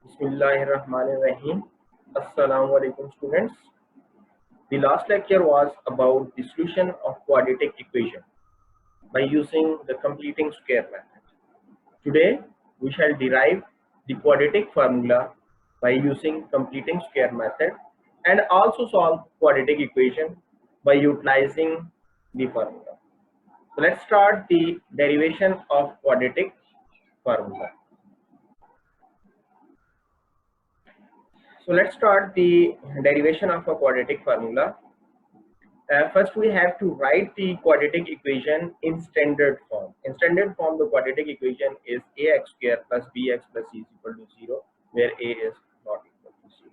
Bismillahirrahmanirrahim. Assalamu alaikum students. The last lecture was about the solution of quadratic equation by using the completing square method. Today we shall derive the quadratic formula by using completing square method and also solve quadratic equation by utilizing the formula. So let's start the derivation of quadratic formula. So let's start the derivation of a quadratic formula. First, we have to write the quadratic equation in standard form. In standard form, the quadratic equation is ax square plus bx plus c is equal to 0, where a is not equal to 0.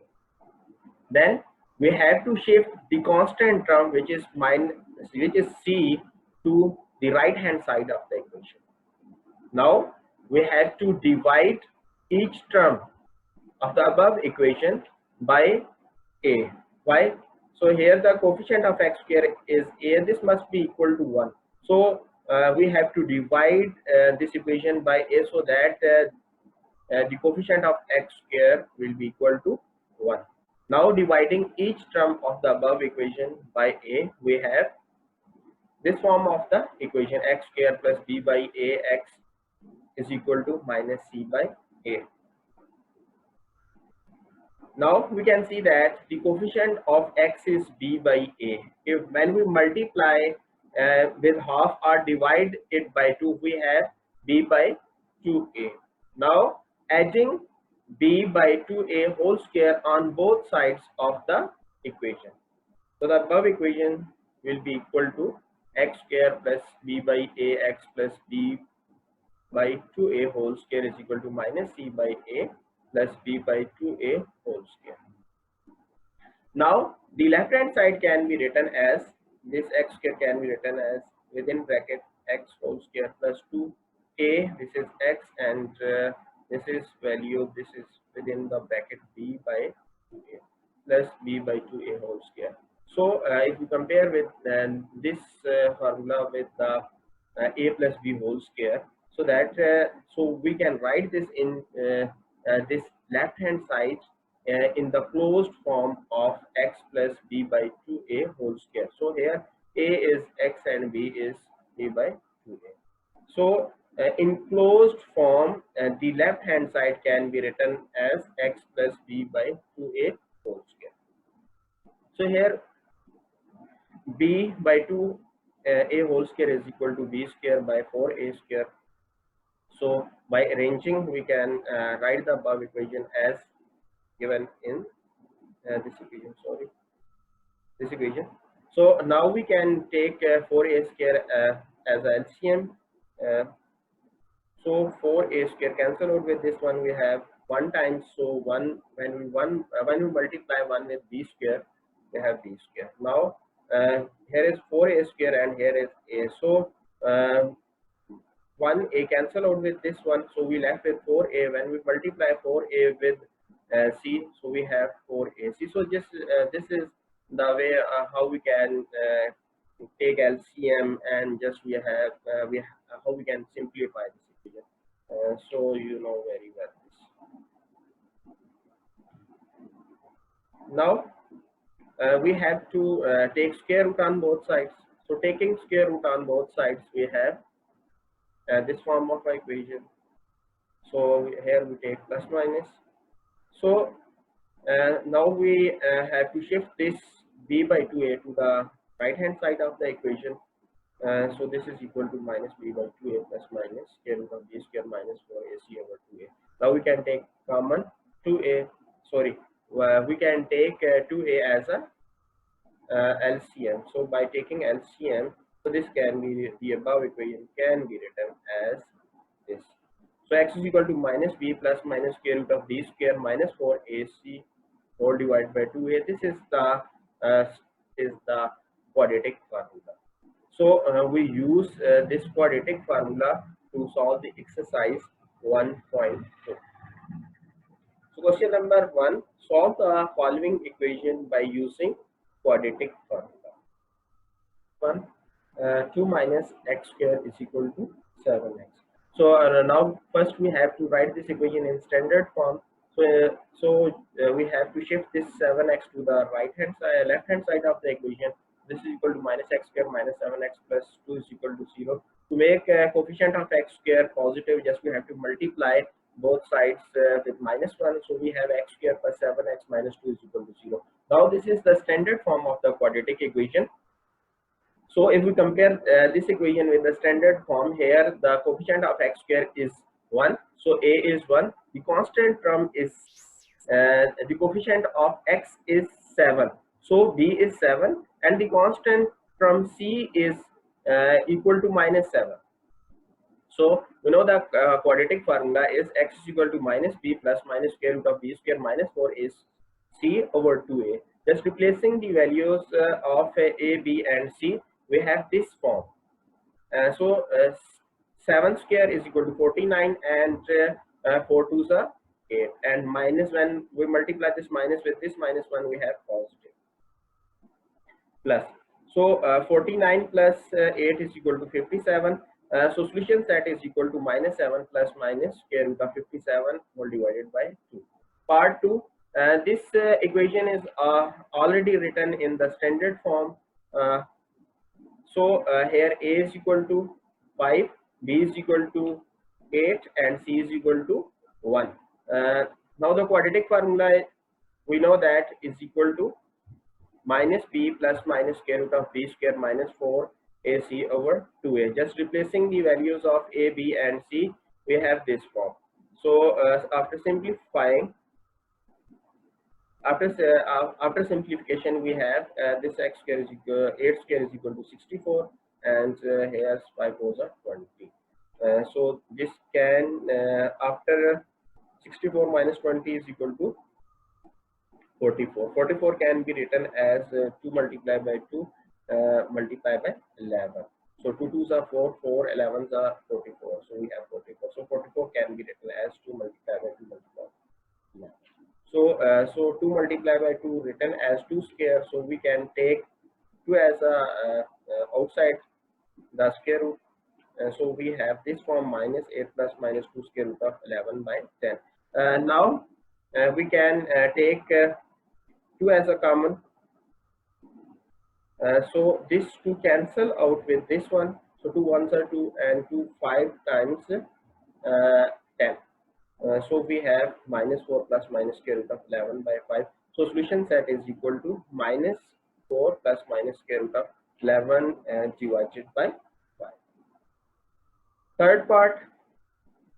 Then we have to shift the constant term, which is c, to the right hand side of the equation. Now we have to divide each term of the above equation by a. Why? So here the coefficient of x square is a. This must be equal to 1. So we have to divide this equation by a, so that the coefficient of x square will be equal to 1. Now dividing each term of the above equation by a, we have this form of the equation: x square plus b by a x is equal to minus c by a. Now we can see that the coefficient of x is b by a. If when we multiply with half or divide it by 2, we have b by 2a. Now adding b by 2a whole square on both sides of the equation. So the above equation will be equal to x square plus b by a x plus b by 2a whole square is equal to minus c by a plus b by 2a whole square. Now the left hand side can be written as this: x square can be written as within bracket x whole square plus 2a, this is x, and this is value, this is within the bracket b by 2a plus b by 2a whole square. So if you compare with this formula with the a plus b whole square, so that so we can write this in this left hand side in the closed form of x plus b by 2a whole square. So here a is x and b is b by 2a. So in closed form, the left hand side can be written as x plus b by 2a whole square. So here b by 2 a whole square is equal to b square by 4a square. So by arranging, we can write the above equation as given in this equation. Sorry, this equation. So now we can take 4a square as a LCM. So 4a square cancel out with this one. We have 1 times. So when we multiply 1 with b square, we have b square. Now here is 4a square and here is a. So 1a cancel out with this one, so we left with 4a. When we multiply 4a with c, so we have 4ac. So just this is the way how we can take LCM, and just we have how we can simplify this equation. So you know very well this. Now we have to take square root on both sides. So taking square root on both sides, we have this form of equation. So here we take plus minus. So now we have to shift this b by 2a to the right hand side of the equation. So this is equal to minus b by 2a plus minus square root of b square minus 4ac over 2a. Now we can take common 2a. Sorry, we can take 2a as a LCM. So by taking LCM, so this can be, the above equation can be written as this. So x is equal to minus b plus minus square root of b square minus 4ac whole divided by 2a. This is the quadratic formula. So we use this quadratic formula to solve the exercise 1.2. So question number 1: solve the following equation by using quadratic formula. 2 minus x square is equal to 7x. So now first we have to write this equation in standard form. We have to shift this 7x to the left hand side of the equation. This is equal to minus x square minus 7x plus 2 is equal to 0. To make coefficient of x square positive, just we have to multiply both sides with minus 1. So we have x square plus 7x minus 2 is equal to 0. Now this is the standard form of the quadratic equation. So if we compare this equation with the standard form, here the coefficient of x square is 1. So a is 1. The constant term is the coefficient of x is 7. So b is 7, and the constant from c is equal to minus 7. So we know the quadratic formula is x is equal to minus b plus minus square root of b square minus 4 is c over 2a. Just replacing the values of a, b and c, we have this form. 7 square is equal to 49, and 4 twos are 8, and minus, when we multiply this minus with this minus 1, we have positive plus. So 49 plus 8 is equal to 57. So solution set is equal to minus 7 plus minus square root of 57 whole divided by 2. Part 2. This equation is already written in the standard form. Here a is equal to 5, b is equal to 8, and c is equal to 1. Now the quadratic formula, we know that is equal to minus b plus minus square root of b square minus 4 ac over 2a. Just replacing the values of a, b and c, we have this form. So after simplifying, after simplification, we have this x square is equal 8 square is equal to 64, and here's 5 4s are 20. So this can after 64 minus 20 is equal to 44. 44 can be written as 2 multiplied by 2 multiplied by 11. So 2 2s are 4, 4 11s are 44. So we have 44. So 44 can be written as 2 multiplied by 2 multiplied by 11. So 2 multiplied by 2 written as 2 square. So we can take 2 as a outside the square root. So we have this form minus 8 plus minus 2 square root of 11 by 10. Now we can take 2 as a common. So this 2 cancel out with this one. So 2 ones are 2, and 2 5 times 10. So we have minus 4 plus minus square root of 11 by 5. So solution set is equal to minus 4 plus minus square root of 11 divided by 5. Third part,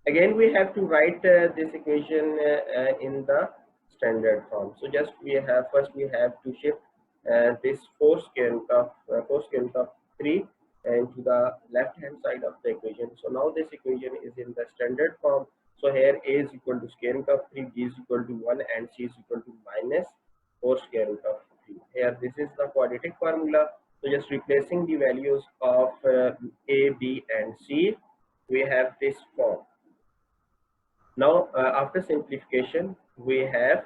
again we have to write this equation in the standard form. So just we have to shift this 4 square root of 3 into the left hand side of the equation. So now this equation is in the standard form. So here a is equal to square root of 3, b is equal to 1, and c is equal to minus 4 square root of 3. Here this is the quadratic formula. So just replacing the values of a, b and c, we have this form. Now after simplification, we have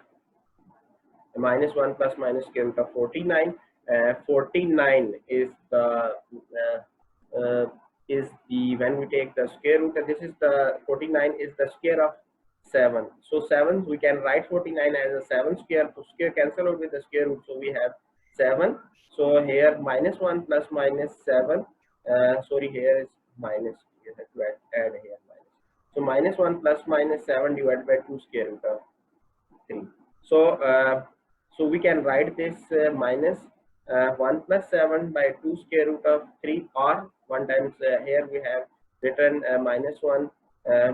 minus 1 plus minus square root of 49. 49 is the when we take the square root, this is the 49 is the square of 7. So 7, we can write 49 as a 7 square. So square cancel out with the square root. So we have 7. So here minus 1 plus minus 7. Sorry, here is minus. You have to add here minus. So minus 1 plus minus 7 divided by 2 square root of 3. So we can write this minus 1 plus 7 by 2 square root of 3, or 1 times here we have written minus 1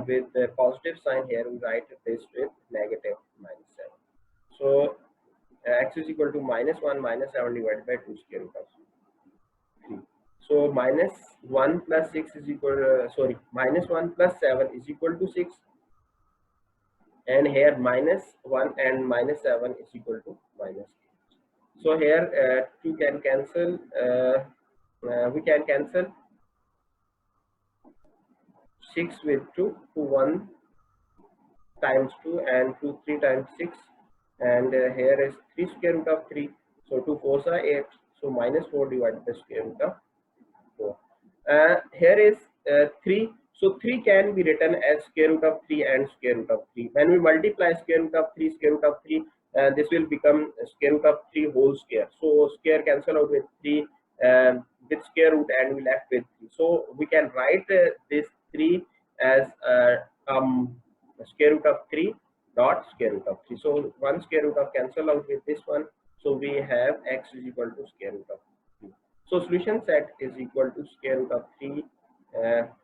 with the positive sign. Here we write this with negative minus 7. So x is equal to minus 1 minus 7 divided by 2 square root of 3. So minus 1 plus 6 is equal minus 1 plus 7 is equal to 6, and here minus 1 and minus 7 is equal to minus 8. So here 2 can cancel. We can cancel 6 with 2. 2 1 times 2, and 2 3 times 6, and here is 3 square root of 3. So 2 4s are 8. So minus 4 divided by square root of 4. Here is 3. So 3 can be written as square root of 3 and square root of 3. When we multiply square root of 3, square root of 3, this will become square root of 3 whole square. So square cancel out with 3 with square root and we left with 3. So we can write this 3 as square root of 3 dot square root of 3. So one square root of cancel out with this one. So we have x is equal to square root of 3. So solution set is equal to square root of 3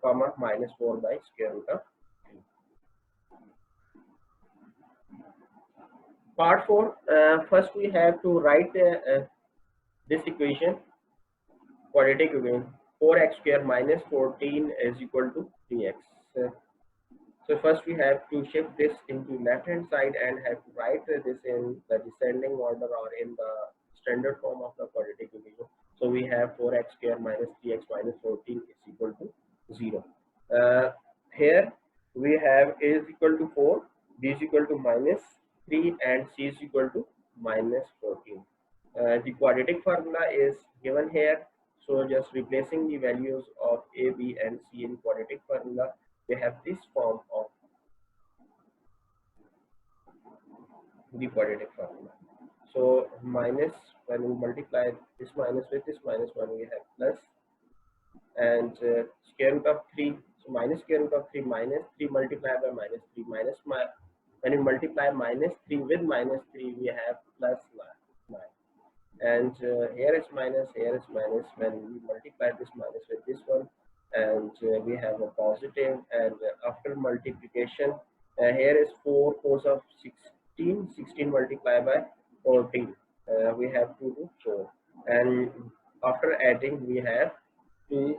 comma minus 4 by square root of 3. Part 4, first we have to write this equation, quadratic equation, 4x square minus 14 is equal to 3x. So first we have to shift this into left hand side and have to write this in the descending order or in the standard form of the quadratic equation. So we have 4x square minus 3x minus 14 is equal to 0. Here we have a is equal to 4, b is equal to minus 3 and c is equal to minus 14. The quadratic formula is given here. So just replacing the values of a, b and c in quadratic formula, we have this form of the quadratic formula. So minus, when we multiply this minus with this minus 1, we have plus, and square root of 3. So minus square root of 3 minus 3 multiplied by minus 3 minus when we multiply minus 3 with minus 3, we have plus 9. And here is minus, here is minus. When we multiply this minus with this one, and we have a positive, and after multiplication, here is 4 4s of 16, 16 multiplied by 14, we have 2 to 4, and after adding we have 2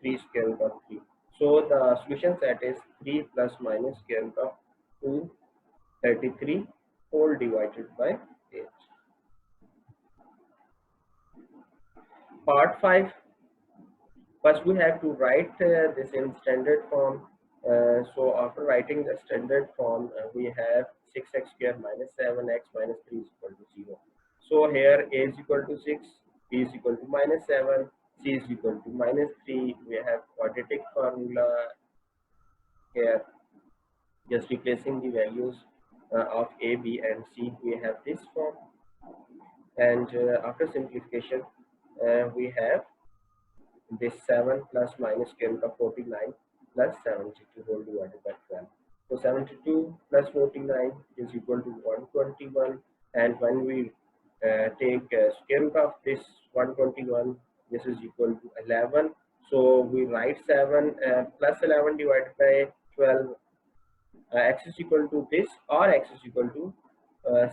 3 square root of 3. So the solution set is 3 plus minus square root of 2 33 whole divided by 8. Part 5. First we have to write this in standard form. So after writing the standard form, we have 6x square minus 7x minus 3 is equal to 0. So here a is equal to 6, b is equal to minus 7, c is equal to minus 3. We have quadratic formula here. Just replacing the values of a, b and c, we have this form. And after simplification, we have this 7 plus minus square root of 49 plus 72 whole divided by 12. So 72 plus 49 is equal to 121, and when we take square root of this 121, this is equal to 11. So we write 7 plus 11 divided by 12, x is equal to this, or x is equal to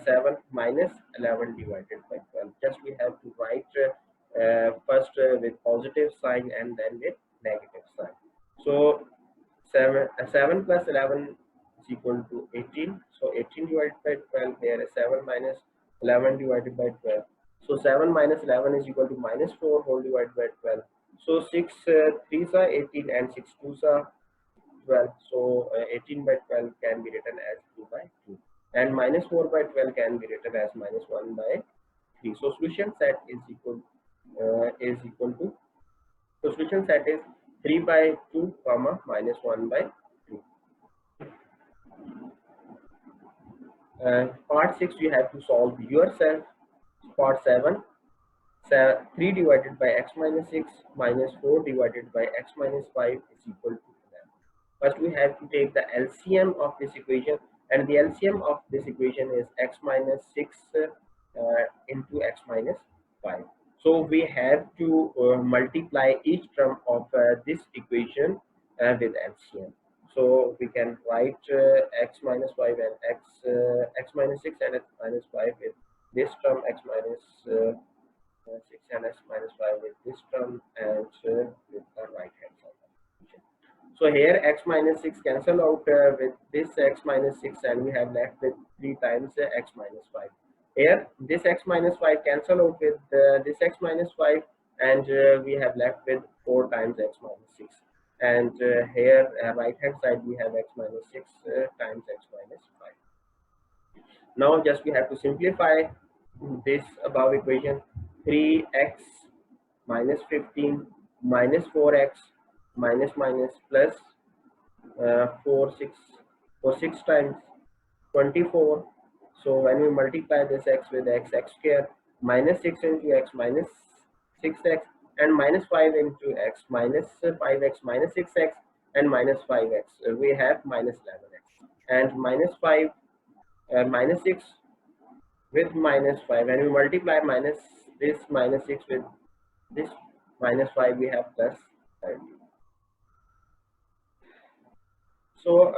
7 minus 11 divided by 12. Just we have to write first with positive sign and then with negative sign. So 7 plus 11 is equal to 18. So 18 divided by 12, here is 7 minus 11 divided by 12. So 7 minus 11 is equal to minus 4 whole divided by 12. So 6 3s are 18 and 6 2s are 12. So 18 by 12 can be written as 2 by 2. And minus 4 by 12 can be written as minus 1 by 3. So solution set is equal to, so solution set is 3 by 2 comma minus 1 by 2. Part 6 you have to solve yourself. Part 7, 3 divided by x minus 6 minus 4 divided by x minus 5 is equal to 11. First we have to take the LCM of this equation, and the LCM of this equation is x minus 6 into x minus 5. So we have to multiply each term of this equation with LCM. So we can write x minus 5 and x minus 6 and x minus 5 with this term, x minus 6 and x minus 5 with this term, and with the right hand side. So here x minus 6 cancel out with this x minus 6, and we have left with 3 times x minus 5. Here this x minus 5 cancel out with this x minus 5, and we have left with 4 times x minus 6. And here right hand side we have x minus 6 times x minus 5. Now just we have to simplify this above equation. 3x minus 15 minus 4x minus minus plus 4 6 for 6 times 24. So when we multiply this x with x, x square minus 6 into x minus 6x, and minus 5 into x minus 5x minus 6x, and minus 5x, we have minus 11x, and minus 5 minus 6 with minus 5, and we multiply minus this minus 6 with this minus 5, we have plus 30. So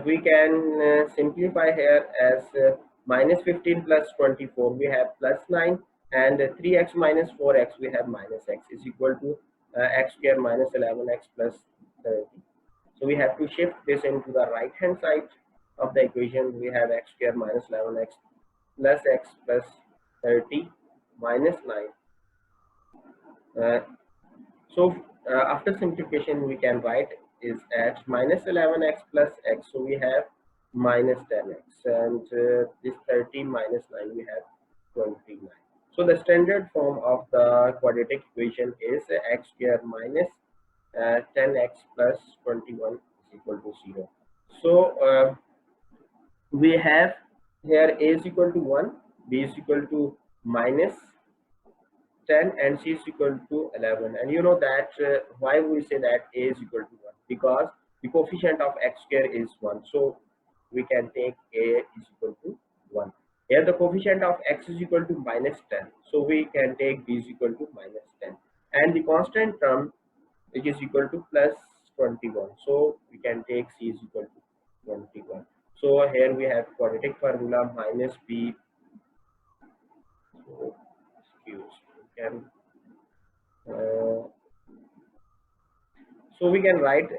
we can simplify here as minus 15 plus 24, we have plus 9, and 3x minus 4x, we have minus x, is equal to x square minus 11x plus 30. So we have to shift this into the right hand side of the equation. We have x square minus 11x plus x plus 30 minus 9. Uh, so after simplification, we can write is at minus 11x plus x. So we have minus 10x, and this 30 minus 9, we have 29. So the standard form of the quadratic equation is x square minus 10x plus 21 is equal to 0. So we have here a is equal to 1, b is equal to minus 10, and c is equal to 11. And you know that why we say that a is equal to 1, because the coefficient of x square is 1, so we can take a is equal to 1. Here the coefficient of x is equal to minus 10, so we can take b is equal to minus 10, and the constant term which is equal to plus 21, so we can take c is equal to 21. So here we have quadratic formula minus b. So excuse we can so we can write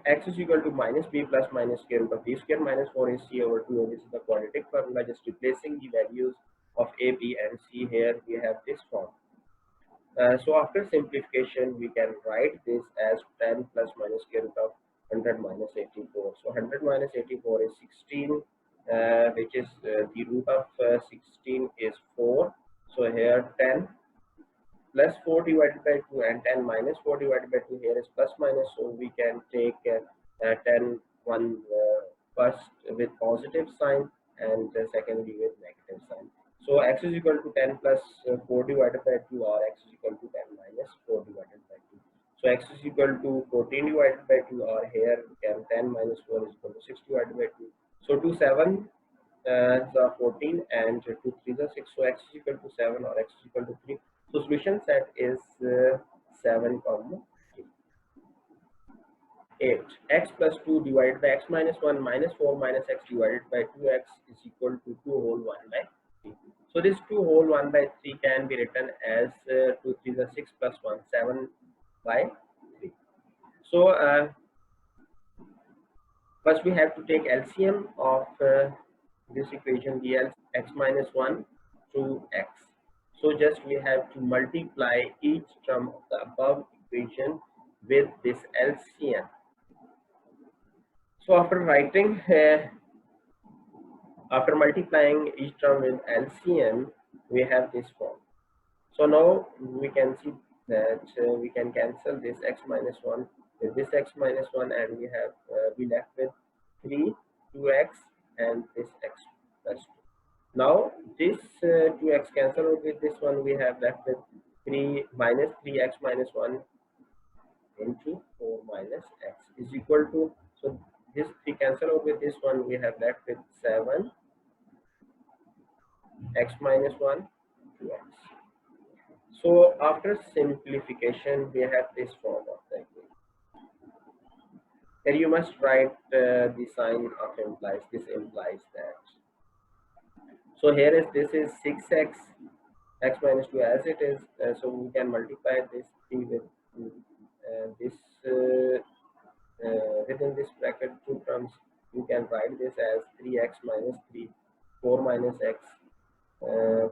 x is equal to minus b plus minus square root of b square minus 4 is c over 2. This is the quadratic formula, just replacing the values of a, b, and c. Here we have this form. So after simplification, we can write this as 10 plus minus square root of 100 minus 84. So 100 minus 84 is 16, which is the root of 16 is 4. So here 10 plus 4 divided by 2, and 10 minus 4 divided by 2, here is plus minus, so we can take 10 one first with positive sign, and secondly with negative sign. So x is equal to 10 plus 4 divided by 2, or x is equal to 10 minus 4 divided by 2. So x is equal to 14 divided by 2, or here we can 10 minus 4 is equal to 6 divided by 2. So 2 7 the 14, and 2 3 the 6, so x is equal to 7, or x is equal to 3. So solution set is 7, 8. X plus 2 divided by x minus 1 minus 4 minus x divided by 2x is equal to 2 whole 1 by 3. So this 2 whole 1 by 3 can be written as 2 3 the 6 plus 1, 7 by 3. So first we have to take LCM of this equation, the x minus 1 to x. So just we have to multiply each term of the above equation with this LCM. So after writing, after multiplying each term with LCM, we have this form. So now we can see that we can cancel this x minus 1 with this x minus 1, and we have we left with 3, 2x, and this x plus 2. Now this 2x cancel with this one, we have left with 3 minus 3x minus 1 into 4 minus x is equal to, so this 3 cancel out with this one, we have left with 7 x minus 1 2x. So after simplification, we have this form of the equation. Here you must write the sign of implies. This implies that. So here is this is 6x x minus 2 as it is. So we can multiply this 3 with this within this bracket 2 terms. You can write this as 3x minus 3, 4 minus x.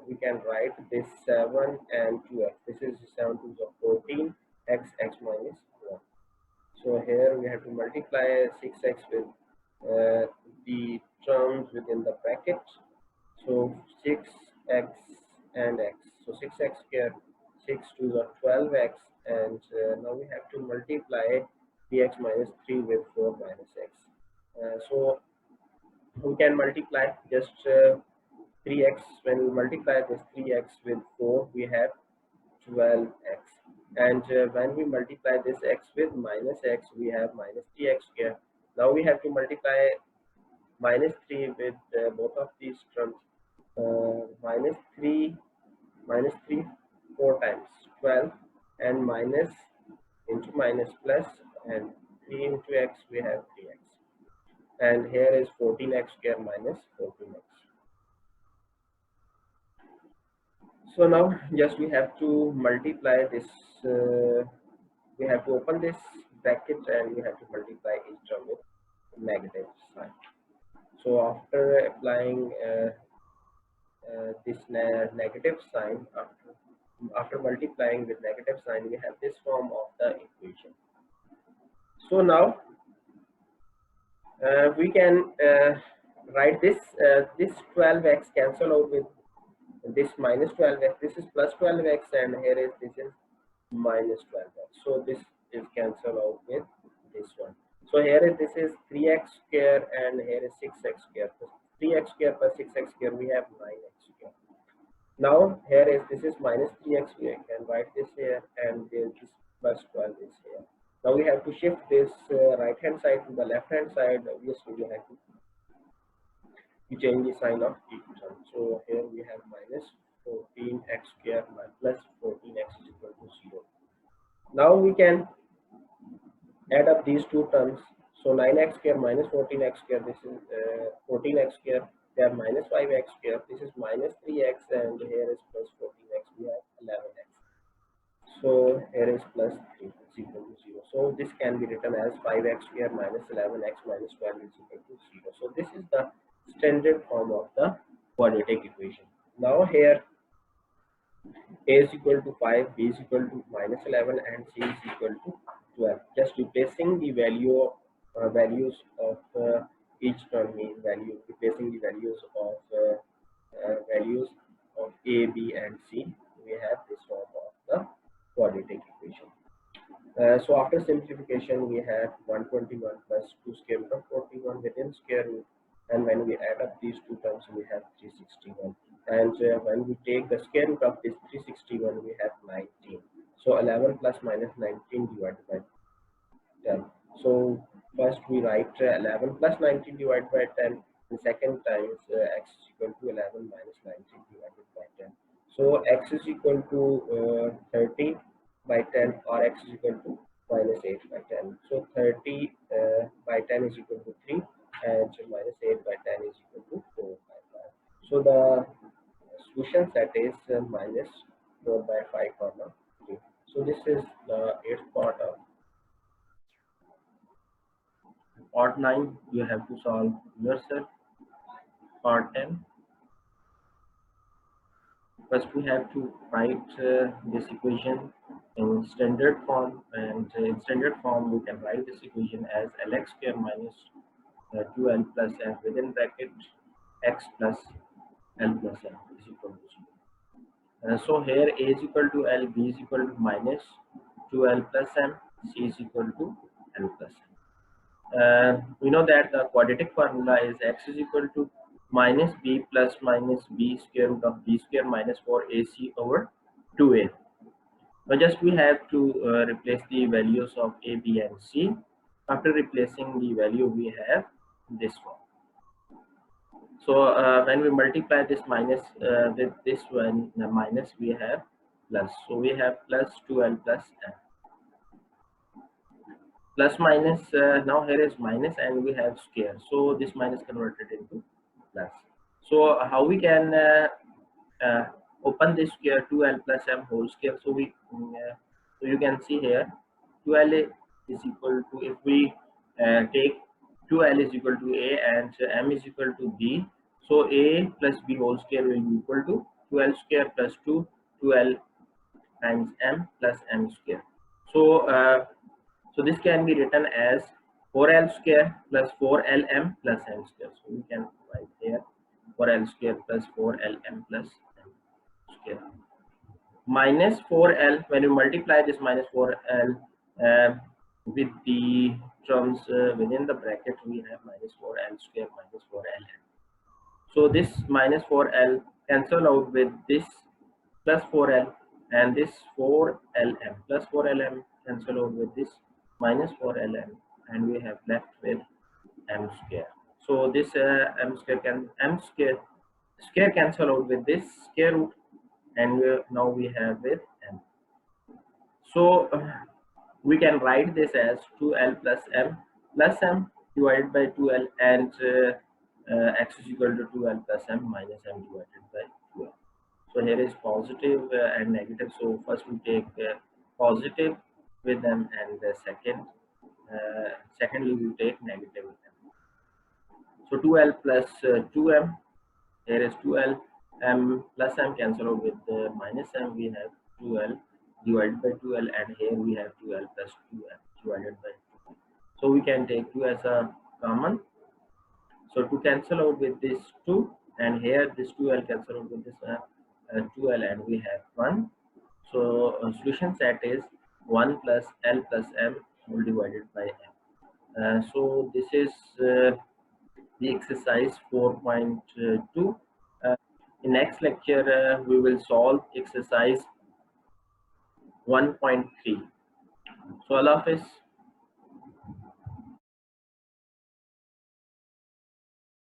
We can write this 7 and 2x. This is 7 to the 14 x minus 1. So here we have to multiply 6x with the terms within the bracket. So 6x and x. So 6x square, 6 to the 12x, and now we have to multiply 3x minus 3 with 4 minus x. So we can multiply just 3x. When we multiply this 3x with 4, we have 12x. And when we multiply this x with minus x, we have minus 3x square. Now we have to multiply minus 3 with both of these terms. Minus 3 4 times 12, and minus into minus plus, and 3 into x, we have 3x. And here is 14x square minus 14x. So now just we have to multiply this, we have to open this bracket and we have to multiply each term with negative sign. So after applying this negative sign, after multiplying with negative sign, we have this form of the equation. So now we can write this 12x cancel out with this minus 12x. This is plus 12x, and here is this is minus 12x. So this is cancel out with this one. So here is this is 3x square, and here is 6x square. 3x square plus 6x square, we have 9x square. Now here is this is minus 3x, we can write this here, and this plus 12 is here. Now we have to shift this right hand side to the left hand side. Obviously we have to change the sign of each term. So here we have minus 14x square plus 14x is equal to 0. Now we can add up these two terms. So 9x square minus 14x square, this is 14x square, they are minus 5x square, this is minus 3x, and here is plus 14x, we have 11x. So here is plus 3 is equal to 0. So this can be written as 5x square minus 11x minus 12 is equal to 0. So this is the standard form of the quadratic equation. Now here a is equal to 5, b is equal to minus 11, and c is equal to 12. Just replacing the values of each term, replacing the values of a, b, and c, we have this form of the quadratic equation. So after simplification, we have 121 plus 2 square root of 41 within square root, and when we add up these two terms, we have 361. And when we take the square root of this 361, we have 19. So 11 plus minus 19 divided by 10. So first we write 11 plus 19 divided by 10. The second time is x is equal to 11 minus 19 divided by 10. So x is equal to 30 by 10, or x is equal to minus 8 by 10. So 30 by 10 is equal to 3, and minus 8 by 10 is equal to 4 by 5. So the solution set is minus 4 by 5 comma 3. So this is the 8th part of part 9. You have to solve yourself. Part 10. First we have to write this equation in standard form, and in standard form we can write this equation as lx square minus 2l plus m within bracket x plus l plus m is equal to 0. So here a is equal to l, b is equal to minus 2l plus m, c is equal to l plus m. We know that the quadratic formula is x is equal to minus b plus minus b square root of b square minus 4ac over 2a. Now just we have to replace the values of a, b, and c. After replacing the value, we have this one. So when we multiply this minus with this one, the minus, we have plus. So we have plus 2l plus m. Plus minus, now here is minus, and we have square. So this minus converted into plus. So how we can open this square 2l plus m whole square? So we so you can see here 2l is equal to, if we take 2l is equal to a and m is equal to b, so a plus b whole square will be equal to 2l square plus 2l times m plus m square. So so this can be written as 4l square plus 4lm plus m square. So we can write here 4l square plus 4lm plus m square minus 4l. When you multiply this minus 4l with the terms within the bracket, we have minus 4l square minus 4ln. So this minus 4l cancel out with this plus 4l, and this 4lm plus 4lm cancel out with this minus 4lm, and we have left with m square. So this m square cancel out with this square root, and now we have with m. So we can write this as 2l plus m divided by 2l, and x is equal to 2l plus m minus m divided by 2l. So here is positive and negative. So first we take positive with m, and secondly we take negative with m. So 2l plus 2m, here is 2l, m plus m cancel out with minus m, we have 2l divided by 2l, and here we have 2l plus 2m divided by 2. So we can take 2 as a common. So to cancel out with this 2, and here this 2l cancel out with this 2l, and we have 1. So solution set is 1 plus l plus m whole divided by m. So this is the exercise 4.2. In next lecture, we will solve exercise 1.3. So Allah Hafiz.